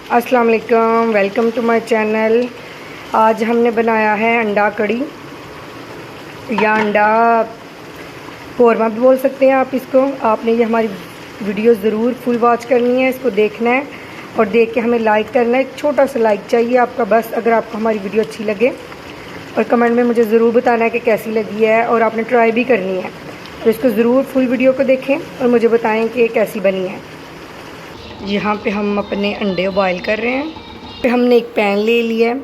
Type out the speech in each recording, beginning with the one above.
अस्सलाम वालेकुम, welcome to my channel. आज हमने बनाया है अंडा कड़ी या अंडा कोरमा भी बोल सकते हैं आप इसको। आपने ये हमारी वीडियो ज़रूर फुल वॉच करनी है, इसको देखना है और देख के हमें लाइक करना है। एक छोटा सा लाइक चाहिए आपका बस, अगर आपको हमारी वीडियो अच्छी लगे, और कमेंट में मुझे ज़रूर बताना है कि कैसी लगी है, और आपने ट्राई भी करनी है। तो इसको ज़रूर फुल वीडियो को देखें और मुझे बताएं कि कैसी बनी है। यहाँ पे हम अपने अंडे बॉयल कर रहे हैं। फिर हमने एक पैन ले लिया है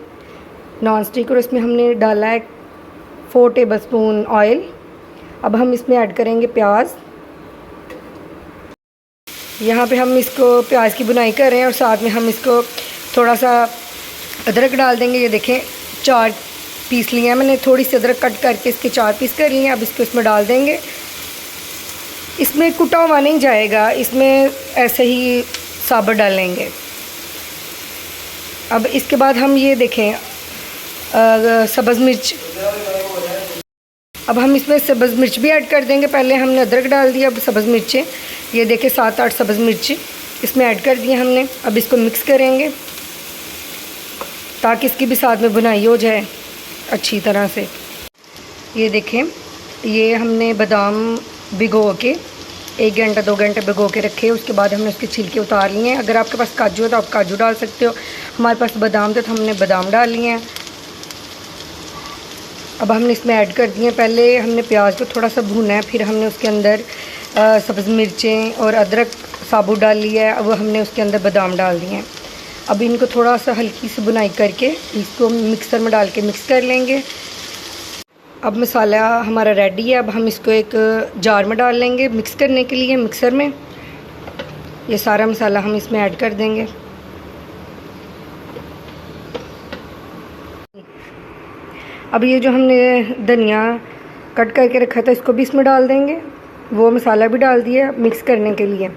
नॉन स्टिक, और इसमें हमने डाला है 4 टेबलस्पून ऑयल। अब हम इसमें ऐड करेंगे प्याज। यहाँ पे हम इसको प्याज की बुनाई कर रहे हैं और साथ में हम इसको थोड़ा सा अदरक डाल देंगे। ये देखें 4 पीस लिए हैं मैंने, थोड़ी सी अदरक कट करके इसके 4 पीस कर लिए हैं। अब इसको इसमें डाल देंगे। इसमें कुटा हुआ नहीं जाएगा, इसमें ऐसे ही साबुत डालेंगे। अब इसके बाद हम ये देखें सब्ज़ मिर्च, अब हम इसमें सब्ज़ मिर्च भी ऐड कर देंगे। पहले हमने अदरक डाल दिया, अब सब्ज़ मिर्चें ये देखें 7-8 सब्ज़ मिर्च इसमें ऐड कर दिए हमने। अब इसको मिक्स करेंगे ताकि इसकी भी साथ में बुनाई हो जाए अच्छी तरह से। ये देखें, ये हमने बादाम भिगो के 1 घंटा 2 घंटे भिगो के रखे। उसके बाद हमने उसके छिलके उतार लिए हैं। अगर आपके पास काजू है तो आप काजू डाल सकते हो। हमारे पास बादाम थे तो हमने बादाम डाल लिए हैं। अब हमने इसमें ऐड कर दिए। पहले हमने प्याज को थोड़ा सा भूना है, फिर हमने उसके अंदर सब्ज़ मिर्चें और अदरक साबुत डाल लिया है। अब हमने उसके अंदर बादाम डाल दिए हैं। अब इनको थोड़ा सा हल्की सी बुनाई करके इसको मिक्सर में डाल के मिक्स कर लेंगे। अब मसाला हमारा रेडी है। अब हम इसको एक जार में डाल लेंगे मिक्स करने के लिए मिक्सर में। ये सारा मसाला हम इसमें ऐड कर देंगे। अब ये जो हमने धनिया कट करके रखा था इसको भी इसमें डाल देंगे। वो मसाला भी डाल दिया मिक्स करने के लिए।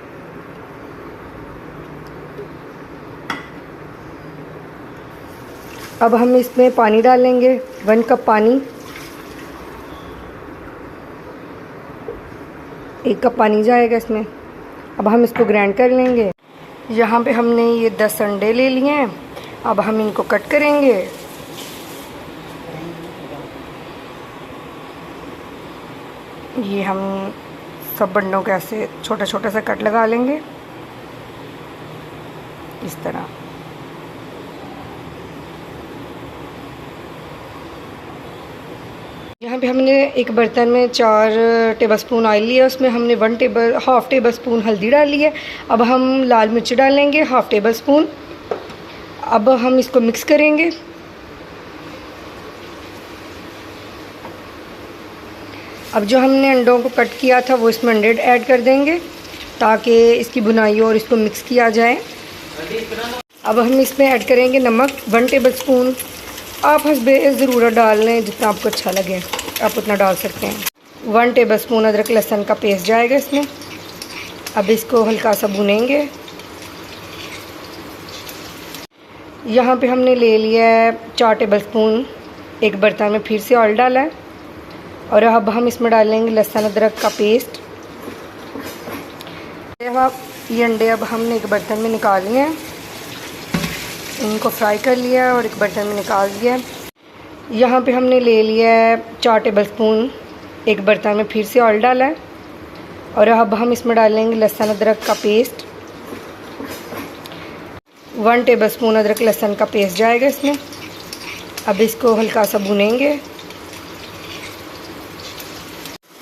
अब हम इसमें पानी डालेंगे, 1 कप पानी। 1 कप पानी जाएगा इसमें। अब हम इसको ग्राइंड कर लेंगे। यहाँ पे हमने ये 10 अंडे ले लिए हैं। अब हम इनको कट करेंगे। ये हम सब अंडों के ऐसे छोटा छोटा सा कट लगा लेंगे इस तरह। यहाँ पे हमने एक बर्तन में 4 टेबलस्पून ऑयल लिया, उसमें हमने हाफ़ टेबल स्पून हल्दी डाली है। अब हम लाल मिर्च डालेंगे 1/2 टेबल स्पून। अब हम इसको मिक्स करेंगे। अब जो हमने अंडों को कट किया था वो इसमें अंडे ऐड कर देंगे ताकि इसकी बुनाई और इसको मिक्स किया जाए। अब हम इसमें ऐड करेंगे नमक 1 टेबल स्पून। आप हस्बे ज़रूरत डाल लें, जितना आपको अच्छा लगे आप उतना डाल सकते हैं। 1 टेबल स्पून अदरक लहसुन का पेस्ट जाएगा इसमें। अब इसको हल्का सा भुनेंगे। यहाँ पे हमने ले लिया है 4 टेबल स्पून, एक बर्तन में फिर से ऑयल डाला है। और अब हम इसमें डालेंगे लहसुन अदरक का पेस्ट। ये अंडे अब हमने एक बर्तन में निकाल लिए हैं, इनको फ्राई कर लिया और एक बर्तन में निकाल दिया। यहाँ पे हमने ले लिया है 4 टेबल स्पून, एक बर्तन में फिर से ऑयल डाला है। और अब हम इसमें डालेंगे लहसुन अदरक का पेस्ट। 1 टेबल स्पून अदरक लहसुन का पेस्ट जाएगा इसमें। अब इसको हल्का सा भुनेंगे।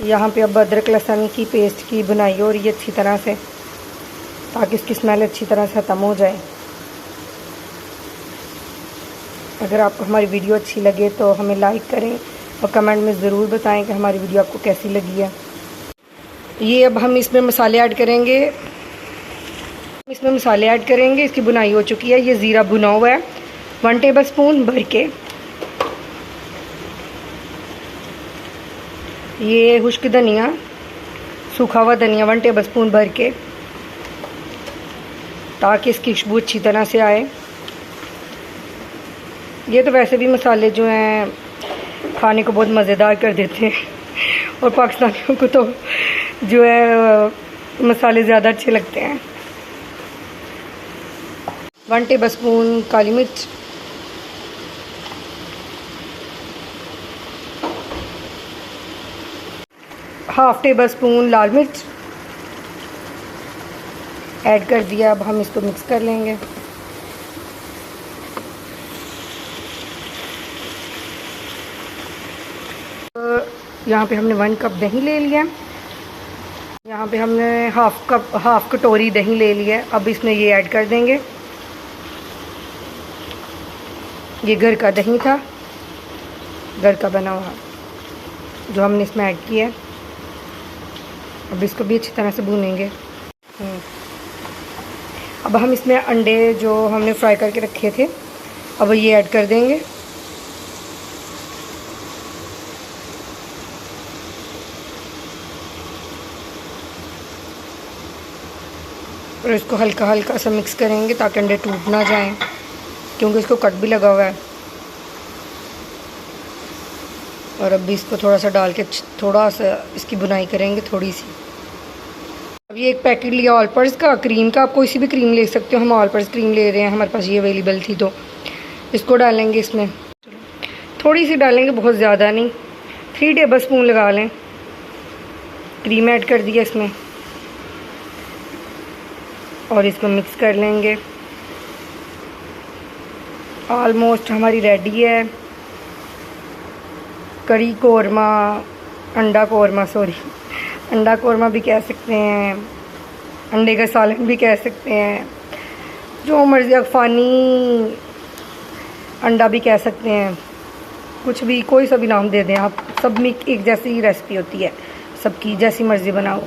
यहाँ पे अब अदरक लहसुन की पेस्ट की बुनाई हो रही है अच्छी तरह से, ताकि इसकी स्मेल अच्छी तरह से ख़त्म हो जाए। अगर आपको हमारी वीडियो अच्छी लगे तो हमें लाइक करें और कमेंट में ज़रूर बताएं कि हमारी वीडियो आपको कैसी लगी है। ये अब हम इसमें मसाले ऐड करेंगे। इसकी बुनाई हो चुकी है। ये ज़ीरा भुना हुआ है 1 टेबल स्पून भर के। ये खुश्क धनिया, सूखा हुआ धनिया 1 टेबल स्पून भर के, ताकि इसकी खुशबू अच्छी तरह से आए। ये तो वैसे भी मसाले जो हैं खाने को बहुत मज़ेदार कर देते हैं और पाकिस्तानियों को तो जो है मसाले ज़्यादा अच्छे लगते हैं। 1 टेबलस्पून काली मिर्च, हाफ टेबलस्पून लाल मिर्च ऐड कर दिया। अब हम इसको मिक्स कर लेंगे। यहाँ पे हमने 1 कप दही ले लिया। यहाँ पे हमने हाफ कटोरी दही ले लिया। अब इसमें ये ऐड कर देंगे। ये घर का दही था, घर का बना हुआ, जो हमने इसमें ऐड किया। अब इसको भी अच्छी तरह से भूनेंगे। अब हम इसमें अंडे जो हमने फ्राई करके रखे थे, अब ये ऐड कर देंगे। और इसको हल्का हल्का सा मिक्स करेंगे ताकि अंडे टूट ना जाएं, क्योंकि इसको कट भी लगा हुआ है। और अब भी इसको थोड़ा सा डाल के थोड़ा सा इसकी बुनाई करेंगे, थोड़ी सी। अब ये एक पैकेट लिया ऑल पर्स का, क्रीम का। आप कोई सी भी क्रीम ले सकते हो, हम ऑल पर्स क्रीम ले रहे हैं, हमारे पास ये अवेलेबल थी। तो इसको डालेंगे इसमें, थोड़ी सी डालेंगे, बहुत ज़्यादा नहीं। 3 टेबलस्पून लगा लें। क्रीम ऐड कर दिया इसमें और इसको मिक्स कर लेंगे। ऑलमोस्ट हमारी रेडी है कड़ी कोरमा, अंडा कोरमा, सॉरी, अंडा कोरमा भी कह सकते हैं, अंडे का सालन भी कह सकते हैं, जो मर्ज़ी, अफ़ानी अंडा भी कह सकते हैं, कुछ भी, कोई सा भी नाम दे दें आप। सब में एक जैसी रेसिपी होती है सबकी, जैसी मर्ज़ी बनाओ।